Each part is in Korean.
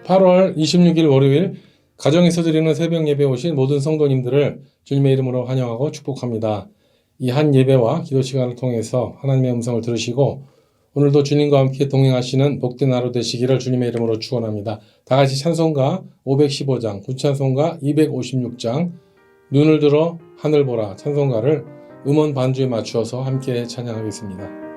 8월 26일 월요일 가정에서 드리는 새벽 예배에 오신 모든 성도님들을 주님의 이름으로 환영하고 축복합니다. 이 한 예배와 기도 시간을 통해서 하나님의 음성을 들으시고 오늘도 주님과 함께 동행하시는 복된 하루 되시기를 주님의 이름으로 축원합니다. 다 같이 찬송가 515장, 구찬송가 256장, 눈을 들어 하늘 보라 찬송가를 음원 반주에 맞추어서 함께 찬양하겠습니다.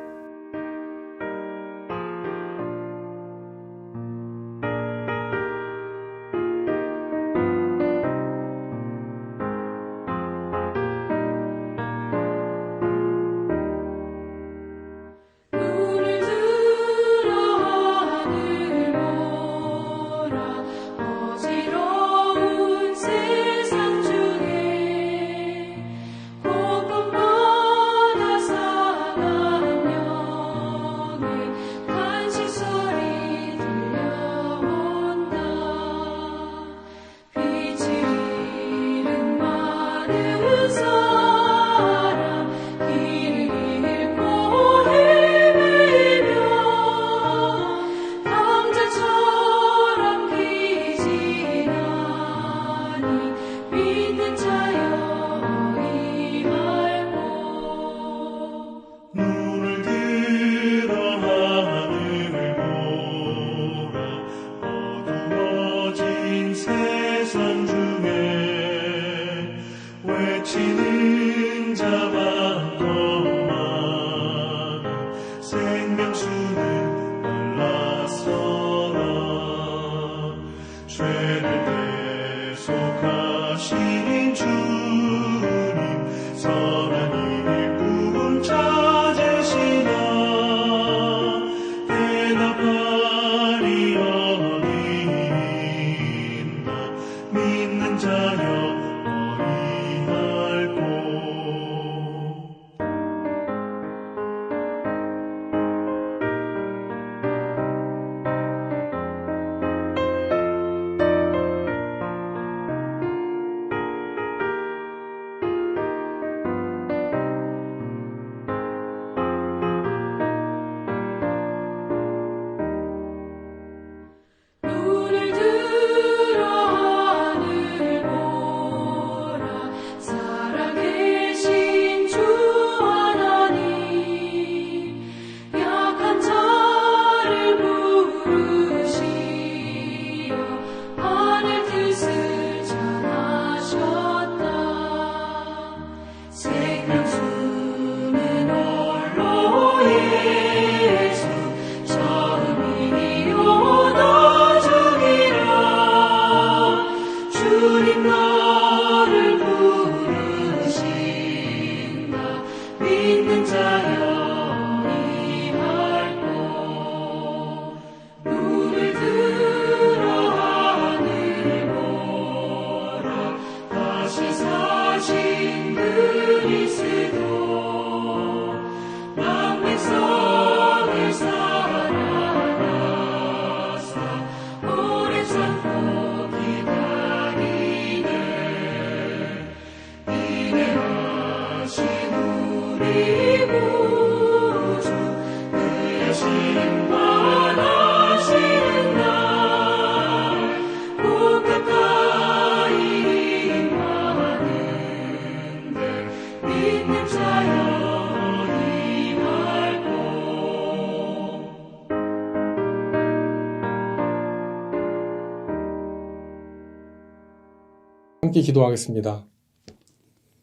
함께 기도하겠습니다.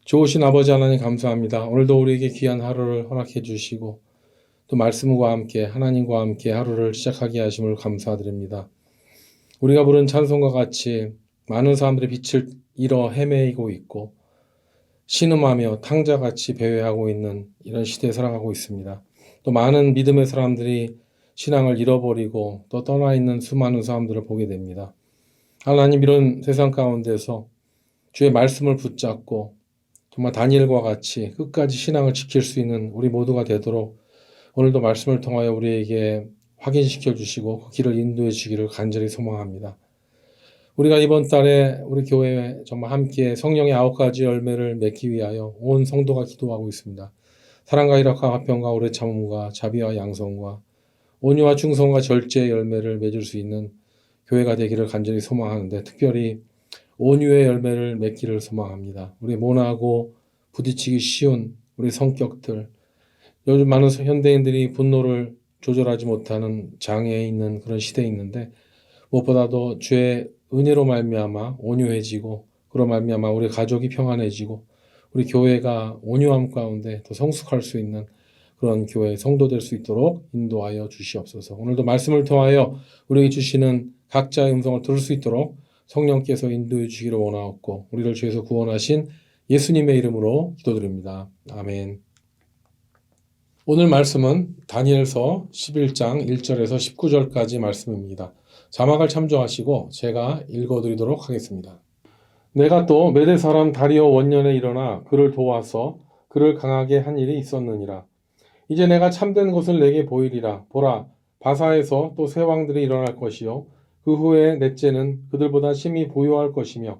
좋으신 아버지 하나님 감사합니다. 오늘도 우리에게 귀한 하루를 허락해 주시고 또 말씀과 함께 하나님과 함께 하루를 시작하게 하심을 감사드립니다. 우리가 부른 찬송과 같이 많은 사람들의 빛을 잃어 헤매이고 있고 신음하며 탕자같이 배회하고 있는 이런 시대에 살아가고 있습니다. 또 많은 믿음의 사람들이 신앙을 잃어버리고 또 떠나 있는 수많은 사람들을 보게 됩니다. 하나님 이런 세상 가운데서 주의 말씀을 붙잡고 정말 다니엘과 같이 끝까지 신앙을 지킬 수 있는 우리 모두가 되도록 오늘도 말씀을 통하여 우리에게 확인시켜 주시고 그 길을 인도해 주시기를 간절히 소망합니다. 우리가 이번 달에 우리 교회에 정말 함께 성령의 9가지 열매를 맺기 위하여 온 성도가 기도하고 있습니다. 사랑과 희락과 화평과 오래 참음과 자비와 양성과 온유와 충성과 절제의 열매를 맺을 수 있는 교회가 되기를 간절히 소망하는데 특별히 온유의 열매를 맺기를 소망합니다. 우리 모나고 부딪히기 쉬운 우리 성격들, 요즘 많은 현대인들이 분노를 조절하지 못하는 장애에 있는 그런 시대에 있는데 무엇보다도 주의 은혜로 말미암아 온유해지고 그로 말미암아 우리 가족이 평안해지고 우리 교회가 온유함 가운데 더 성숙할 수 있는 그런 교회 성도 될 수 있도록 인도하여 주시옵소서. 오늘도 말씀을 통하여 우리에게 주시는 각자의 음성을 들을 수 있도록 성령께서 인도해 주시기를 원하옵고 우리를 주에서 구원하신 예수님의 이름으로 기도드립니다. 아멘. 오늘 말씀은 다니엘서 11장 1절에서 19절까지 말씀입니다. 자막을 참조하시고 제가 읽어드리도록 하겠습니다. 내가 또 메대 사람 다리오 원년에 일어나 그를 도와서 그를 강하게 한 일이 있었느니라. 이제 내가 참된 것을 내게 보이리라. 보라, 바사에서 또 새 왕들이 일어날 것이요 그 후에 넷째는 그들보다 심히 부요할 것이며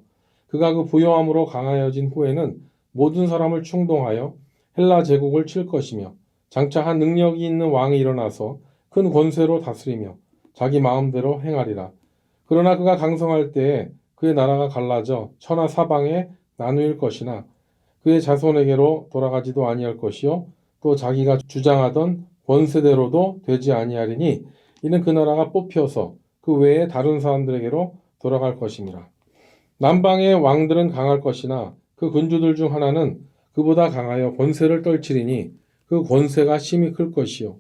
그가 그 부요함으로 강하여진 후에는 모든 사람을 충동하여 헬라 제국을 칠 것이며 장차 한 능력이 있는 왕이 일어나서 큰 권세로 다스리며 자기 마음대로 행하리라. 그러나 그가 강성할 때에 그의 나라가 갈라져 천하 사방에 나누일 것이나 그의 자손에게로 돌아가지도 아니할 것이요 또 자기가 주장하던 권세대로도 되지 아니하리니 이는 그 나라가 뽑혀서 그 외에 다른 사람들에게로 돌아갈 것임이라. 남방의 왕들은 강할 것이나 그 군주들 중 하나는 그보다 강하여 권세를 떨치리니 그 권세가 심히 클 것이요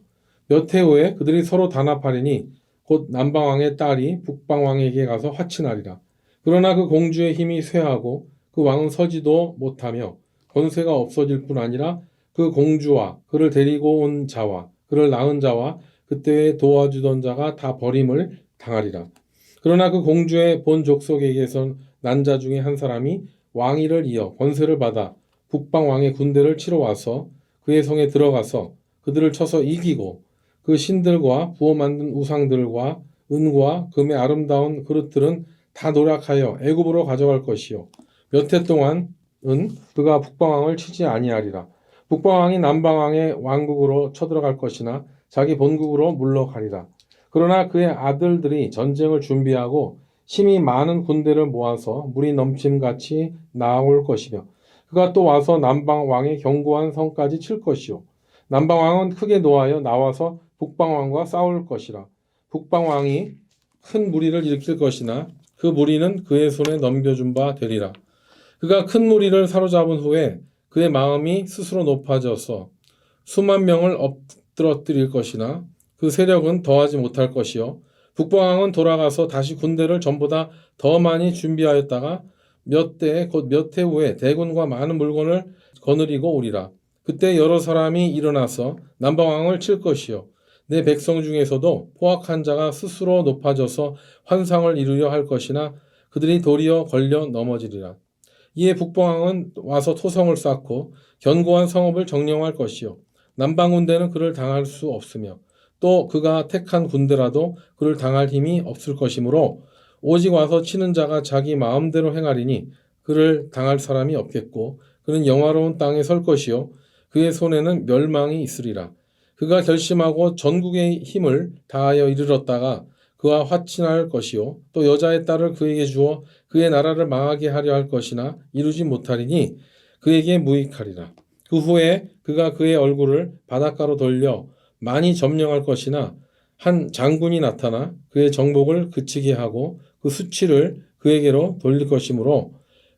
몇 해 후에 그들이 서로 단합하리니 곧 남방왕의 딸이 북방왕에게 가서 화친하리라. 그러나 그 공주의 힘이 쇠하고 그 왕은 서지도 못하며 권세가 없어질 뿐 아니라 그 공주와 그를 데리고 온 자와 그를 낳은 자와 그때에 도와주던 자가 다 버림을 당하리라. 그러나 그 공주의 본 족속에게서 난 자 중에 한 사람이 왕위를 이어 권세를 받아 북방 왕의 군대를 치러 와서 그의 성에 들어가서 그들을 쳐서 이기고 그 신들과 부어 만든 우상들과 은과 금의 아름다운 그릇들은 다 노략하여 애굽으로 가져갈 것이요 몇 해 동안은 그가 북방왕을 치지 아니하리라. 북방왕이 남방왕의 왕국으로 쳐들어갈 것이나 자기 본국으로 물러가리라. 그러나 그의 아들들이 전쟁을 준비하고 심히 많은 군대를 모아서 물이 넘침같이 나올 것이며 그가 또 와서 남방왕의 견고한 성까지 칠 것이요 남방왕은 크게 노하여 나와서 북방왕과 싸울 것이라. 북방왕이 큰 무리를 일으킬 것이나 그 무리는 그의 손에 넘겨준 바 되리라. 그가 큰 무리를 사로잡은 후에 그의 마음이 스스로 높아져서 수만 명을 엎드러뜨릴 것이나 그 세력은 더하지 못할 것이요 북방왕은 돌아가서 다시 군대를 전보다 더 많이 준비하였다가 몇 해 후에 대군과 많은 물건을 거느리고 오리라. 그때 여러 사람이 일어나서 남방왕을 칠 것이요 내 백성 중에서도 포악한 자가 스스로 높아져서 환상을 이루려 할 것이나 그들이 도리어 걸려 넘어지리라. 이에 북방왕은 와서 토성을 쌓고 견고한 성읍을 정령할 것이요 남방 군대는 그를 당할 수 없으며 또 그가 택한 군대라도 그를 당할 힘이 없을 것이므로 오직 와서 치는 자가 자기 마음대로 행하리니 그를 당할 사람이 없겠고 그는 영화로운 땅에 설 것이요 그의 손에는 멸망이 있으리라. 그가 결심하고 전국의 힘을 다하여 이르렀다가 그와 화친할 것이요 또 여자의 딸을 그에게 주어 그의 나라를 망하게 하려 할 것이나 이루지 못하리니 그에게 무익하리라. 그 후에 그가 그의 얼굴을 바닷가로 돌려 많이 점령할 것이나 한 장군이 나타나 그의 정복을 그치게 하고 그 수치를 그에게로 돌릴 것이므로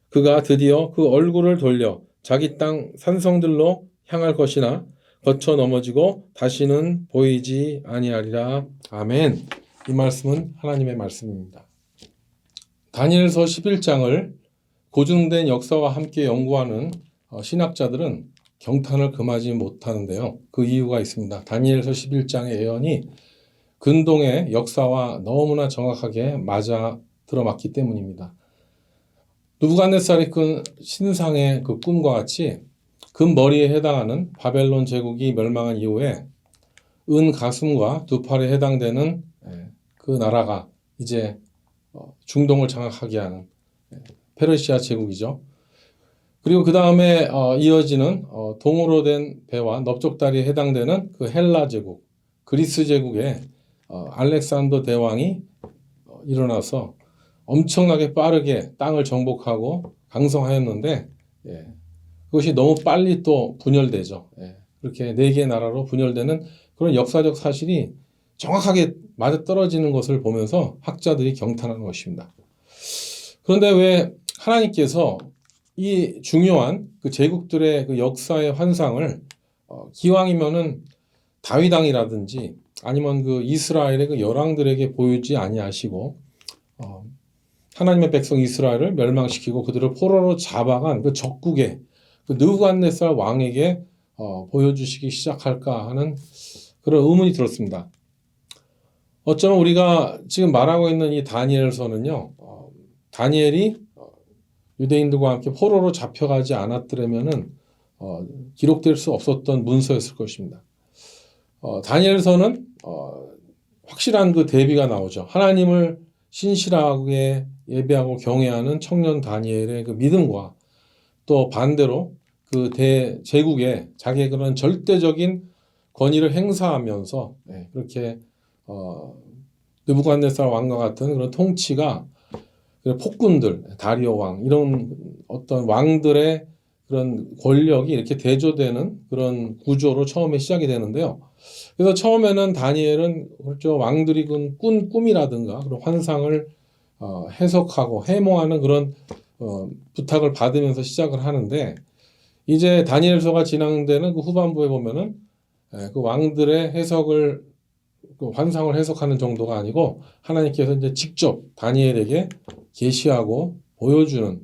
그가 드디어 그 얼굴을 돌려 자기 땅 산성들로 향할 것이나 거쳐 넘어지고 다시는 보이지 아니하리라. 아멘. 이 말씀은 하나님의 말씀입니다. 다니엘서 11장을 고증된 역사와 함께 연구하는 신학자들은 경탄을 금하지 못하는데요. 그 이유가 있습니다. 다니엘서 11장의 예언이 근동의 역사와 너무나 정확하게 맞아 들어맞기 때문입니다. 느부갓네살이 꾼 신상의 그 꿈과 같이 금머리에 해당하는 바벨론 제국이 멸망한 이후에 은 가슴과 두 팔에 해당되는 그 나라가 이제 중동을 장악하게 하는 페르시아 제국이죠. 그리고 그 다음에 이어지는 동으로 된 배와 넓적다리에 해당되는 그 헬라 제국, 그리스 제국의 알렉산더 대왕이 일어나서 엄청나게 빠르게 땅을 정복하고 강성하였는데 예, 그것이 너무 빨리 또 분열되죠. 예, 그렇게 네 개의 나라로 분열되는 그런 역사적 사실이 정확하게 맞아떨어지는 것을 보면서 학자들이 경탄하는 것입니다. 그런데 왜 하나님께서 이 중요한 그 제국들의 그 역사의 환상을 기왕이면은 다윗 왕이라든지 아니면 그 이스라엘의 그 열왕들에게 보이지 아니하시고 하나님의 백성 이스라엘을 멸망시키고 그들을 포로로 잡아간 그 적국의 그 느부갓네살 왕에게 보여주시기 시작할까 하는 그런 의문이 들었습니다. 어쩌면 우리가 지금 말하고 있는 이 다니엘서는요, 다니엘이 유대인들과 함께 포로로 잡혀가지 않았더라면은 기록될 수 없었던 문서였을 것입니다. 다니엘서는 확실한 그 대비가 나오죠. 하나님을 신실하게 예배하고 경외하는 청년 다니엘의 그 믿음과 또 반대로 그 제국에 자기의 그런 절대적인 권위를 행사하면서 그렇게 느부갓네살 왕과 같은 그런 통치가 폭군들, 다리오 왕 이런 어떤 왕들의 그런 권력이 이렇게 대조되는 그런 구조로 처음에 시작이 되는데요. 그래서 처음에는 다니엘은 그렇죠, 왕들이 꾼 꿈이라든가 그런 환상을 해석하고 해몽하는 그런 부탁을 받으면서 시작을 하는데 이제 다니엘서가 진행되는 그 후반부에 보면은 그 왕들의 해석을 그 환상을 해석하는 정도가 아니고 하나님께서 이제 직접 다니엘에게 계시하고 보여주는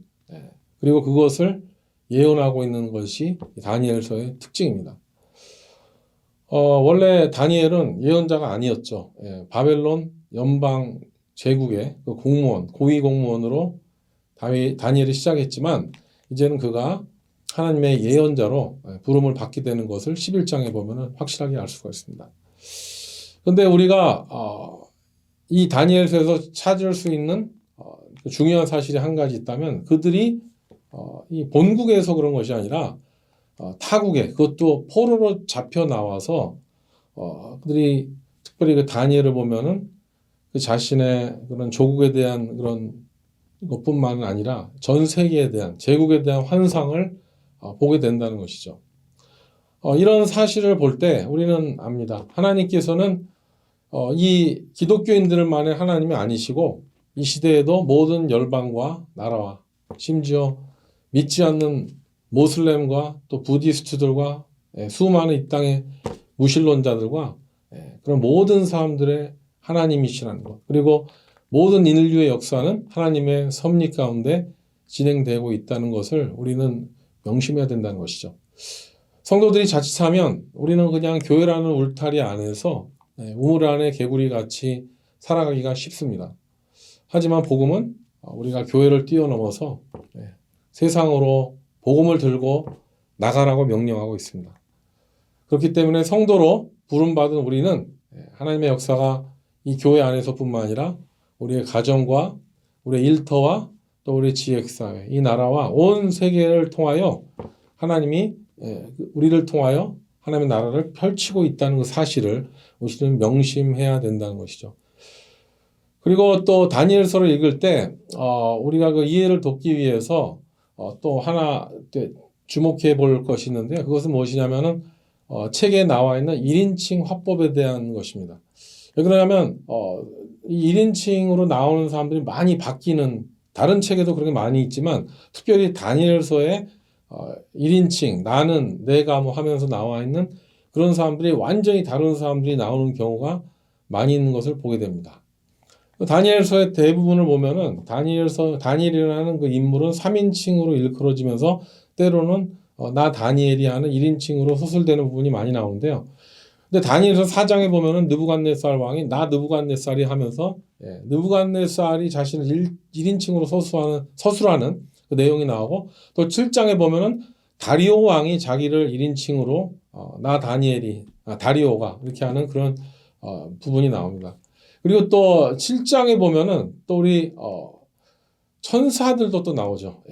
그리고 그것을 예언하고 있는 것이 다니엘서의 특징입니다. 원래 다니엘은 예언자가 아니었죠. 바벨론 연방 제국의 그 공무원, 고위 공무원으로 다니엘이 시작했지만 이제는 그가 하나님의 예언자로 부름을 받게 되는 것을 11장에 보면 확실하게 알 수가 있습니다. 그런데 우리가 이 다니엘서에서 찾을 수 있는 중요한 사실이 한 가지 있다면 그들이 이 본국에서 그런 것이 아니라 타국에 그것도 포로로 잡혀 나와서 그들이 특별히 그 다니엘을 보면은 그 자신의 그런 조국에 대한 그런 것뿐만 아니라 전 세계에 대한 제국에 대한 환상을 보게 된다는 것이죠. 이런 사실을 볼 때 우리는 압니다. 하나님께서는 이 기독교인들만의 하나님이 아니시고 이 시대에도 모든 열방과 나라와 심지어 믿지 않는 모슬렘과 또 부디스트들과 수많은 이 땅의 무신론자들과 그런 모든 사람들의 하나님이시라는 것 그리고 모든 인류의 역사는 하나님의 섭리 가운데 진행되고 있다는 것을 우리는 명심해야 된다는 것이죠. 성도들이 자칫하면 우리는 그냥 교회라는 울타리 안에서 우물 안에 개구리 같이 살아가기가 쉽습니다. 하지만 복음은 우리가 교회를 뛰어넘어서 세상으로 복음을 들고 나가라고 명령하고 있습니다. 그렇기 때문에 성도로 부름받은 우리는 하나님의 역사가 이 교회 안에서뿐만 아니라 우리의 가정과 우리의 일터와 또 우리의 지역사회, 이 나라와 온 세계를 통하여 하나님이 우리를 통하여 하나님의 나라를 펼치고 있다는 그 사실을 우리는 명심해야 된다는 것이죠. 그리고 또 다니엘서를 읽을 때 우리가 그 이해를 돕기 위해서 또 하나 주목해 볼 것이 있는데 그것은 무엇이냐면은 책에 나와 있는 1인칭 화법에 대한 것입니다. 왜 그러냐면 이 1인칭으로 나오는 사람들이 많이 바뀌는 다른 책에도 그렇게 많이 있지만 특별히 다니엘서에 1인칭 나는 내가 뭐 하면서 나와 있는 그런 사람들이 완전히 다른 사람들이 나오는 경우가 많이 있는 것을 보게 됩니다. 다니엘서의 대부분을 보면은 다니엘이라는 그 인물은 3인칭으로 일컬어지면서 때로는 나 다니엘이 하는 1인칭으로 소설되는 부분이 많이 나오는데요. 근데 다니엘서 4장에 보면은 느부갓네살 왕이 나 느부갓네살이 하면서 느부갓네살이 자신을 1인칭으로 서술하는 그 내용이 나오고 또 7장에 보면은 다리오 왕이 자기를 1인칭으로 나 다리오가 이렇게 하는 그런 부분이 나옵니다. 그리고 또 7장에 보면은 또 우리 천사들도 또 나오죠.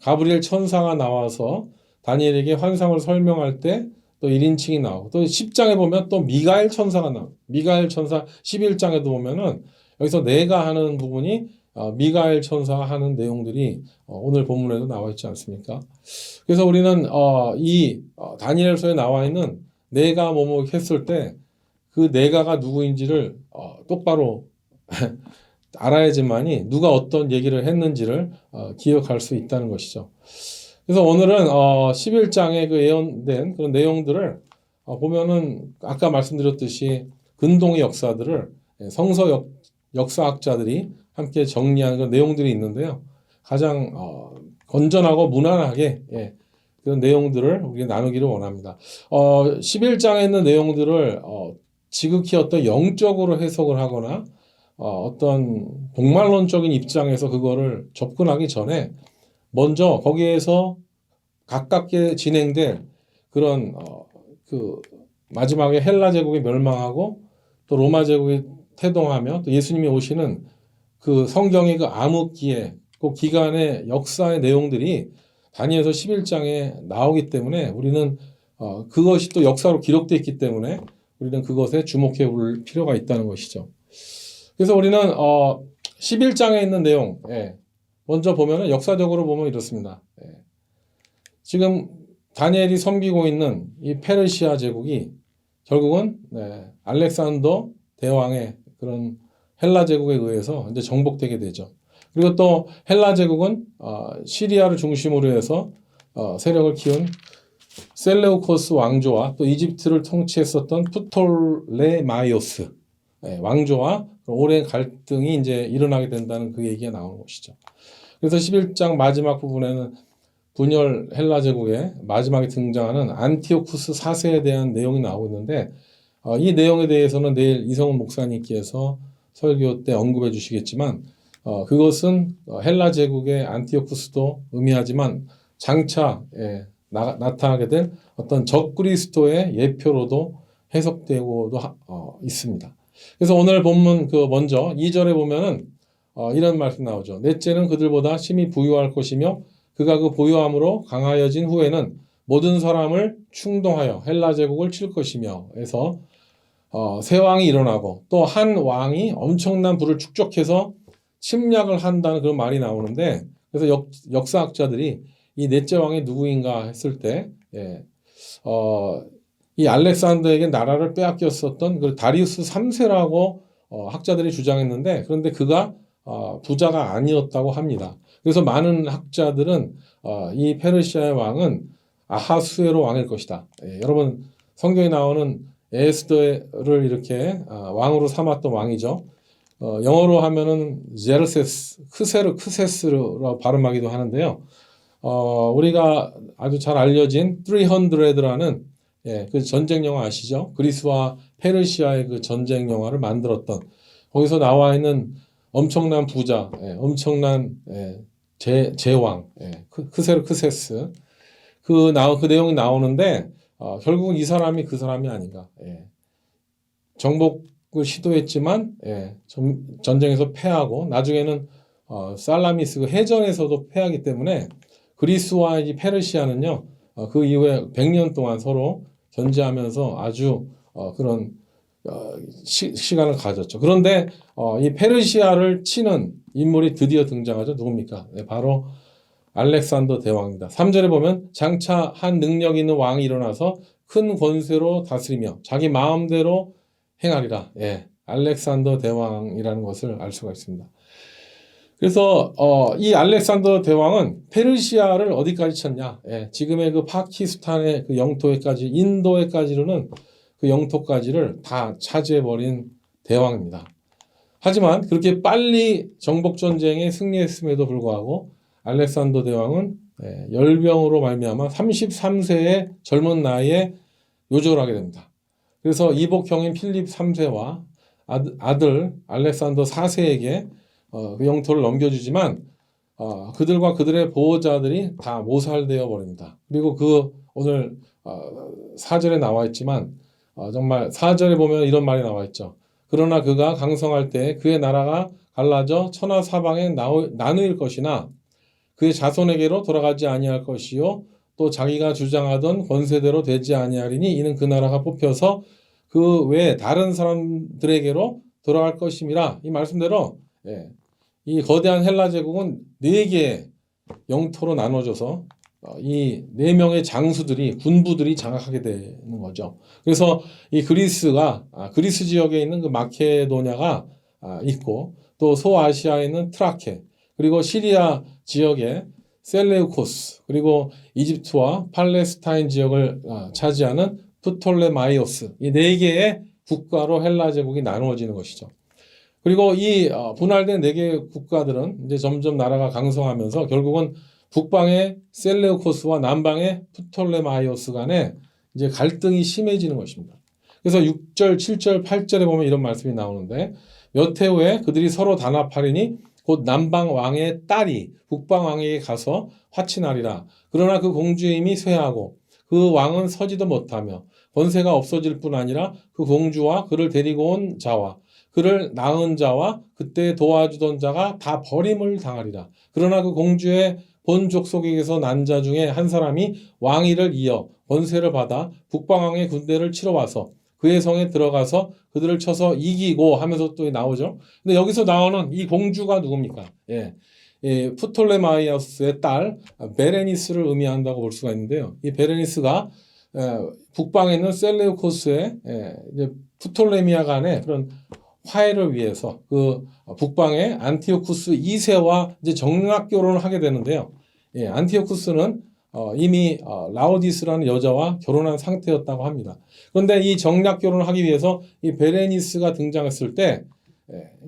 가브리엘 천사가 나와서 다니엘에게 환상을 설명할 때 또 1인칭이 나오고 또 10장에 보면 또 미가엘 천사가 나와요. 미가엘 천사 11장에도 보면은 여기서 내가 하는 부분이 미가엘 천사가 하는 내용들이 오늘 본문에도 나와 있지 않습니까? 그래서 우리는 다니엘서에 나와 있는 내가 뭐뭐 했을 때 그 내가가 누구인지를 똑바로 알아야지만이 누가 어떤 얘기를 했는지를 기억할 수 있다는 것이죠. 그래서 오늘은 11장에 그 예언된 그런 내용들을 보면은 아까 말씀드렸듯이 근동의 역사들을 성서 역사학자들이 함께 정리한 그런 내용들이 있는데요. 가장 건전하고 무난하게 그런 내용들을 우리가 나누기를 원합니다. 11장에 있는 내용들을 지극히 어떤 영적으로 해석을 하거나 어떤 복말론적인 입장에서 그거를 접근하기 전에 먼저 거기에서 가깝게 진행될 그런 그 마지막에 헬라 제국이 멸망하고 또 로마 제국이 태동하며 또 예수님이 오시는 그 성경의 그 암흑기에 그 기간의 역사의 내용들이 다니엘서 11장에 나오기 때문에 우리는 그것이 또 역사로 기록되어 있기 때문에 우리는 그것에 주목해 볼 필요가 있다는 것이죠. 그래서 우리는 11장에 있는 내용 먼저 보면은 역사적으로 보면 이렇습니다. 지금 다니엘이 섬기고 있는 이 페르시아 제국이 결국은 알렉산더 대왕의 그런 헬라 제국에 의해서 이제 정복되게 되죠. 그리고 또 헬라 제국은 시리아를 중심으로 해서 세력을 키운 셀레우코스 왕조와 또 이집트를 통치했었던 프톨레마이오스 왕조와 오랜 갈등이 이제 일어나게 된다는 그 얘기가 나오는 것이죠. 그래서 11장 마지막 부분에는 분열 헬라 제국의 마지막에 등장하는 안티오쿠스 4세에 대한 내용이 나오고 있는데 이 내용에 대해서는 내일 이성훈 목사님께서 설교 때 언급해 주시겠지만 그것은 헬라 제국의 안티오쿠스도 의미하지만 장차 나타나게 될 어떤 적그리스도의 예표로도 해석되고도 있습니다. 그래서 오늘 본문 먼저 2절에 보면은 이런 말씀 나오죠. 넷째는 그들보다 심히 부유할 것이며 그가 그 보유함으로 강하여진 후에는 모든 사람을 충동하여 헬라 제국을 칠 것이며 해서 새 왕이 일어나고 또 한 왕이 엄청난 부를 축적해서 침략을 한다는 그런 말이 나오는데 그래서 역사학자들이 이 넷째 왕이 누구인가 했을 때 이 알렉산더에게 나라를 빼앗겼었던 그 다리우스 3세라고 학자들이 주장했는데 그런데 그가 부자가 아니었다고 합니다. 그래서 많은 학자들은 이 페르시아의 왕은 아하수에로 왕일 것이다. 여러분 성경에 나오는 에스더를 이렇게 왕으로 삼았던 왕이죠. 영어로 하면은 제르세스, 크세스라고 발음하기도 하는데요. 우리가 아주 잘 알려진 300라는 그 전쟁 영화 아시죠? 그리스와 페르시아의 그 전쟁 영화를 만들었던 거기서 나와 있는 엄청난 부자, 엄청난 제왕, 크세스 그 내용이 나오는데 결국은 이 사람이 그 사람이 아닌가. 정복을 시도했지만 전쟁에서 패하고 나중에는 살라미스 그 해전에서도 패하기 때문에 그리스와 이 페르시아는요 그 이후에 100년 동안 서로 전쟁하면서 아주 그런 시간을 가졌죠. 그런데 이 페르시아를 치는 인물이 드디어 등장하죠. 누굽니까? 바로 알렉산더 대왕입니다. 3절에 보면 장차 한 능력 있는 왕이 일어나서 큰 권세로 다스리며 자기 마음대로 행하리라. 알렉산더 대왕이라는 것을 알 수가 있습니다. 그래서 이 알렉산더 대왕은 페르시아를 어디까지 쳤냐? 지금의 그 파키스탄의 그 영토에까지 인도에까지로는 그 영토까지를 다 차지해버린 대왕입니다. 하지만 그렇게 빨리 정복전쟁에 승리했음에도 불구하고 알렉산더 대왕은 열병으로 말미암아 33세의 젊은 나이에 요절을 하게 됩니다. 그래서 이복형인 필립 3세와 아들 알렉산더 4세에게 그 영토를 넘겨주지만 그들과 그들의 보호자들이 다 모살되어 버립니다. 그리고 오늘 4절에 나와 있지만 정말 4절에 보면 이런 말이 나와 있죠. 그러나 그가 강성할 때 그의 나라가 갈라져 천하 사방에 나누일 것이나 그의 자손에게로 돌아가지 아니할 것이요 또 자기가 주장하던 권세대로 되지 아니하리니 이는 그 나라가 뽑혀서 그 외에 다른 사람들에게로 돌아갈 것임이라. 이 말씀대로 이 거대한 헬라 제국은 네 개의 영토로 나눠져서 이 네 명의 장수들이 군부들이 장악하게 되는 거죠. 그래서 이 그리스가 그리스 지역에 있는 그 마케도냐가 있고 또 소아시아에 있는 트라케 그리고 시리아 지역에 셀레우코스 그리고 이집트와 팔레스타인 지역을 차지하는 프톨레마이오스 이 네 개의 국가로 헬라 제국이 나누어지는 것이죠. 그리고 이 분할된 네 개의 국가들은 이제 점점 나라가 강성하면서 결국은 북방의 셀레우코스와 남방의 프톨레마이오스 간에 이제 갈등이 심해지는 것입니다. 그래서 6절, 7절, 8절에 보면 이런 말씀이 나오는데 몇 해 후에 그들이 서로 단합하리니 곧 남방 왕의 딸이 북방 왕에게 가서 화친하리라. 그러나 그 공주의 힘이 쇠하고 그 왕은 서지도 못하며 권세가 없어질 뿐 아니라 그 공주와 그를 데리고 온 자와 그를 낳은 자와 그때 도와주던 자가 다 버림을 당하리라. 그러나 그 공주의 본 족속에게서 난 자 중에 한 사람이 왕위를 이어 권세를 받아 북방왕의 군대를 치러 와서 그의 성에 들어가서 그들을 쳐서 이기고 하면서 또 나오죠. 근데 여기서 나오는 이 공주가 누굽니까? 프톨레마이오스의 딸 베레니스를 의미한다고 볼 수가 있는데요. 이 베레니스가 북방에 있는 셀레우코스의 프톨레미아 간의 그런 화해를 위해서 그 북방의 안티오쿠스 2세와 이제 정략 결혼을 하게 되는데요. 안티오쿠스는 이미 라오디스라는 여자와 결혼한 상태였다고 합니다. 그런데 이 정략 결혼을 하기 위해서 이 베레니스가 등장했을 때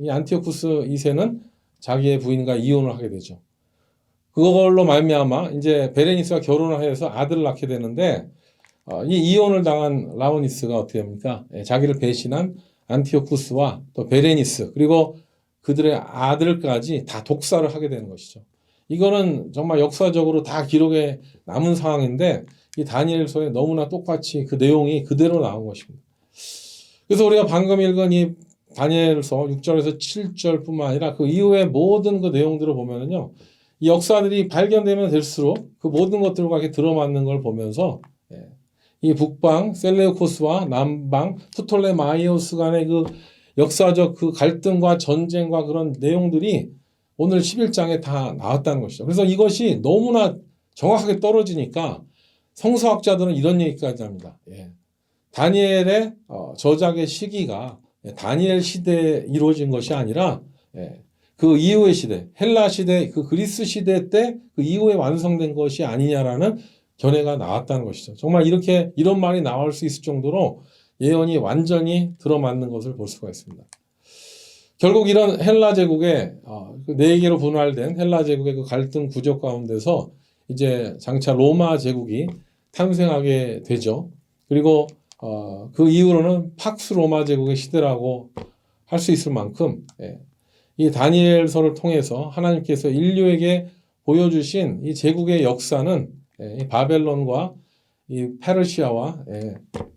이 안티오쿠스 2세는 자기의 부인과 이혼을 하게 되죠. 그걸로 말미암아 이제 베레니스가 결혼을 해서 아들을 낳게 되는데 이 이혼을 당한 라오니스가 어떻게 합니까? 자기를 배신한 안티오쿠스와 또 베레니스 그리고 그들의 아들까지 다 독살을 하게 되는 것이죠. 이거는 정말 역사적으로 다 기록에 남은 상황인데 이 다니엘서에 너무나 똑같이 그 내용이 그대로 나온 것입니다. 그래서 우리가 방금 읽은 이 다니엘서 6절에서 7절뿐만 아니라 그 이후의 모든 그 내용들을 보면은요, 이 역사들이 발견되면 될수록 그 모든 것들과 이렇게 들어맞는 걸 보면서 이 북방 셀레우코스와 남방 프톨레마이오스 간의 그 역사적 그 갈등과 전쟁과 그런 내용들이 오늘 11장에 다 나왔다는 것이죠. 그래서 이것이 너무나 정확하게 떨어지니까 성서학자들은 이런 얘기까지 합니다. 다니엘의 저작의 시기가 다니엘 시대에 이루어진 것이 아니라 그 이후의 시대, 헬라 시대, 그 그리스 시대 때 그 이후에 완성된 것이 아니냐라는 견해가 나왔다는 것이죠. 정말 이렇게 이런 말이 나올 수 있을 정도로 예언이 완전히 들어맞는 것을 볼 수가 있습니다. 결국 이런 헬라 제국의 네 개로 분할된 헬라 제국의 그 갈등 구조 가운데서 이제 장차 로마 제국이 탄생하게 되죠. 그리고 그 이후로는 팍스 로마 제국의 시대라고 할 수 있을 만큼 이 다니엘서를 통해서 하나님께서 인류에게 보여주신 이 제국의 역사는 이 바벨론과 이 페르시아와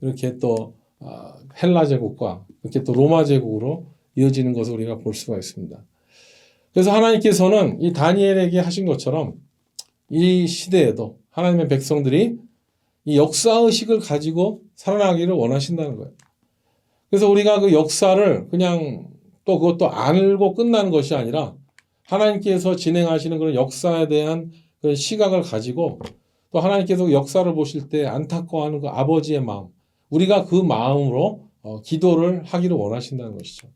이렇게 또 헬라 제국과 이렇게 또 로마 제국으로 이어지는 것을 우리가 볼 수가 있습니다. 그래서 하나님께서는 이 다니엘에게 하신 것처럼 이 시대에도 하나님의 백성들이 이 역사의식을 가지고 살아나기를 원하신다는 거예요. 그래서 우리가 그 역사를 그냥 또 그것도 알고 끝나는 것이 아니라 하나님께서 진행하시는 그런 역사에 대한 그런 시각을 가지고 또 하나님께서 역사를 보실 때 안타까워하는 그 아버지의 마음, 우리가 그 마음으로 기도를 하기를 원하신다는 것이죠.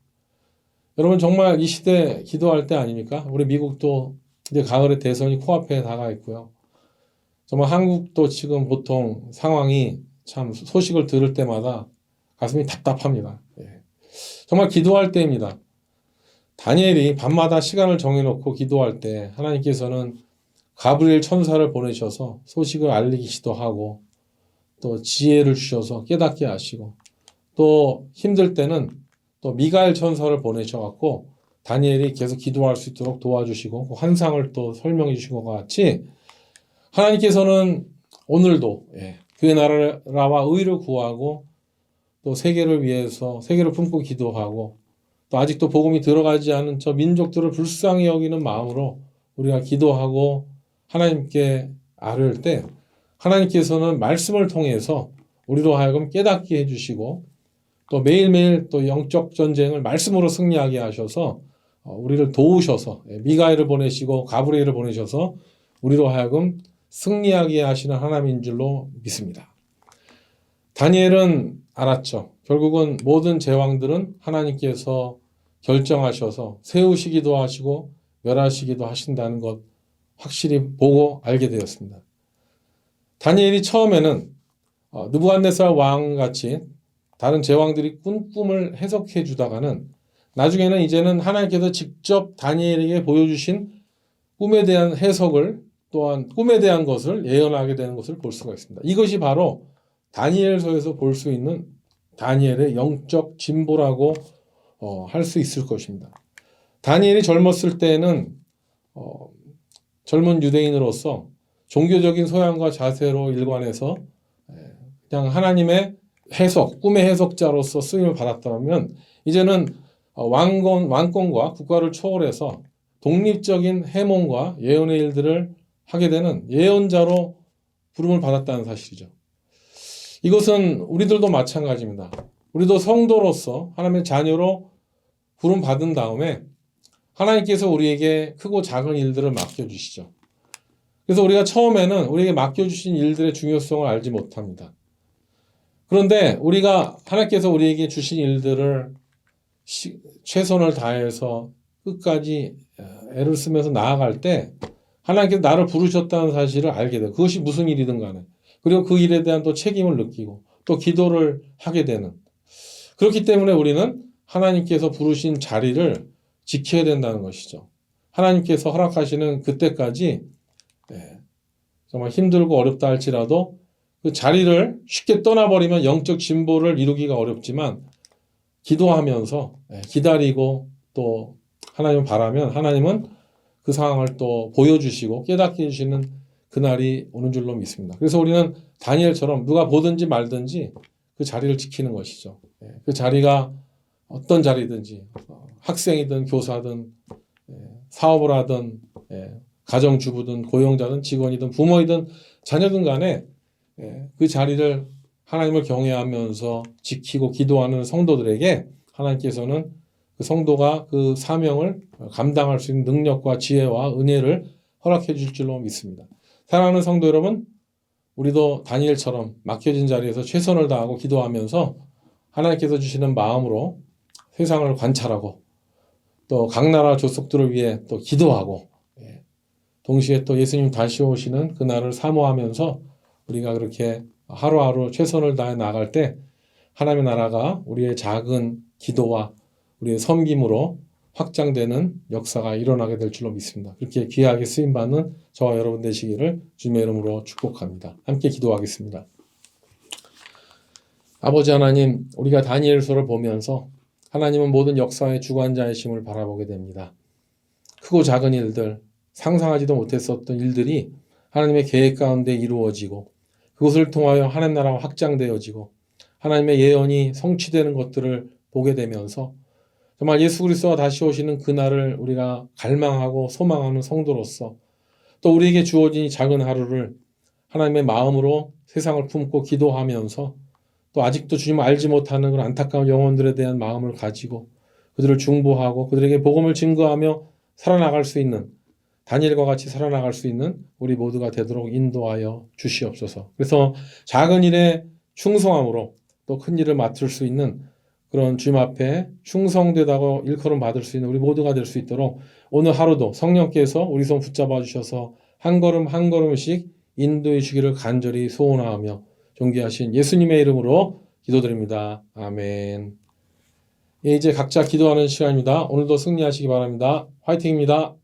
여러분 정말 이 시대 기도할 때 아닙니까? 우리 미국도 이제 가을에 대선이 코앞에 다가 있고요. 정말 한국도 지금 보통 상황이 참 소식을 들을 때마다 가슴이 답답합니다. 정말 기도할 때입니다. 다니엘이 밤마다 시간을 정해놓고 기도할 때 하나님께서는 가브리엘 천사를 보내셔서 소식을 알리기도 하고 또 지혜를 주셔서 깨닫게 하시고 또 힘들 때는 또 미가엘 천사를 보내셔갖고 다니엘이 계속 기도할 수 있도록 도와주시고 환상을 또 설명해 주신 것 같이 하나님께서는 오늘도 그의 나라와 의를 구하고 또 세계를 위해서 세계를 품고 기도하고 또 아직도 복음이 들어가지 않은 저 민족들을 불쌍히 여기는 마음으로 우리가 기도하고 하나님께 아뢰을 때 하나님께서는 말씀을 통해서 우리로 하여금 깨닫게 해주시고 또 매일매일 또 영적 전쟁을 말씀으로 승리하게 하셔서 우리를 도우셔서 미가엘을 보내시고 가브리엘을 보내셔서 우리로 하여금 승리하게 하시는 하나님인 줄로 믿습니다. 다니엘은 알았죠. 결국은 모든 제왕들은 하나님께서 결정하셔서 세우시기도 하시고 멸하시기도 하신다는 것 확실히 보고 알게 되었습니다. 다니엘이 처음에는 느부갓네살 왕같이 다른 제왕들이 꾼 꿈을 해석해 주다가는 나중에는 이제는 하나님께서 직접 다니엘에게 보여주신 꿈에 대한 해석을 또한 꿈에 대한 것을 예언하게 되는 것을 볼 수가 있습니다. 이것이 바로 다니엘서에서 볼 수 있는 다니엘의 영적 진보라고 할 수 있을 것입니다. 다니엘이 젊었을 때는 젊은 유대인으로서 종교적인 소양과 자세로 일관해서 그냥 하나님의 해석, 꿈의 해석자로서 쓰임을 받았다면 이제는 왕권과 국가를 초월해서 독립적인 해몽과 예언의 일들을 하게 되는 예언자로 부름을 받았다는 사실이죠. 이것은 우리들도 마찬가지입니다. 우리도 성도로서 하나님의 자녀로 부름 받은 다음에 하나님께서 우리에게 크고 작은 일들을 맡겨주시죠. 그래서 우리가 처음에는 우리에게 맡겨주신 일들의 중요성을 알지 못합니다. 그런데 우리가 하나님께서 우리에게 주신 일들을 최선을 다해서 끝까지 애를 쓰면서 나아갈 때 하나님께서 나를 부르셨다는 사실을 알게 돼요. 그것이 무슨 일이든 간에. 그리고 그 일에 대한 또 책임을 느끼고 또 기도를 하게 되는. 그렇기 때문에 우리는 하나님께서 부르신 자리를 지켜야 된다는 것이죠. 하나님께서 허락하시는 그때까지 정말 힘들고 어렵다 할지라도 그 자리를 쉽게 떠나버리면 영적 진보를 이루기가 어렵지만 기도하면서 기다리고 또 하나님을 바라면 하나님은 그 상황을 또 보여주시고 깨닫게 해주시는 그날이 오는 줄로 믿습니다. 그래서 우리는 다니엘처럼 누가 보든지 말든지 그 자리를 지키는 것이죠. 그 자리가 어떤 자리든지 학생이든 교사든 사업을 하든 가정주부든 고용자든 직원이든 부모이든 자녀든 간에 그 자리를 하나님을 경외하면서 지키고 기도하는 성도들에게 하나님께서는 그 성도가 그 사명을 감당할 수 있는 능력과 지혜와 은혜를 허락해 줄 줄로 믿습니다. 사랑하는 성도 여러분, 우리도 다니엘처럼 맡겨진 자리에서 최선을 다하고 기도하면서 하나님께서 주시는 마음으로 세상을 관찰하고 또 각 나라 족속들을 위해 또 기도하고 동시에 또 예수님 다시 오시는 그날을 사모하면서 우리가 그렇게 하루하루 최선을 다해 나갈 때 하나님의 나라가 우리의 작은 기도와 우리의 섬김으로 확장되는 역사가 일어나게 될 줄로 믿습니다. 그렇게 귀하게 쓰임받는 저와 여러분 되시기를 주님의 이름으로 축복합니다. 함께 기도하겠습니다. 아버지 하나님, 우리가 다니엘서를 보면서 하나님은 모든 역사의 주관자이심을 바라보게 됩니다. 크고 작은 일들, 상상하지도 못했었던 일들이 하나님의 계획 가운데 이루어지고 그것을 통하여 하나님 나라가 확장되어지고 하나님의 예언이 성취되는 것들을 보게 되면서 정말 예수 그리스도가 다시 오시는 그날을 우리가 갈망하고 소망하는 성도로서 또 우리에게 주어진 이 작은 하루를 하나님의 마음으로 세상을 품고 기도하면서 또 아직도 주님을 알지 못하는 그런 안타까운 영혼들에 대한 마음을 가지고 그들을 중보하고 그들에게 복음을 증거하며 살아나갈 수 있는 다니엘과 같이 살아나갈 수 있는 우리 모두가 되도록 인도하여 주시옵소서. 그래서 작은 일에 충성함으로 또 큰 일을 맡을 수 있는 그런 주님 앞에 충성되다고 일컬음 받을 수 있는 우리 모두가 될 수 있도록 오늘 하루도 성령께서 우리 손 붙잡아 주셔서 한 걸음 한 걸음씩 인도해 주기를 간절히 소원하며 존귀하신 예수님의 이름으로 기도드립니다. 아멘. 이제 각자 기도하는 시간입니다. 오늘도 승리하시기 바랍니다. 화이팅입니다.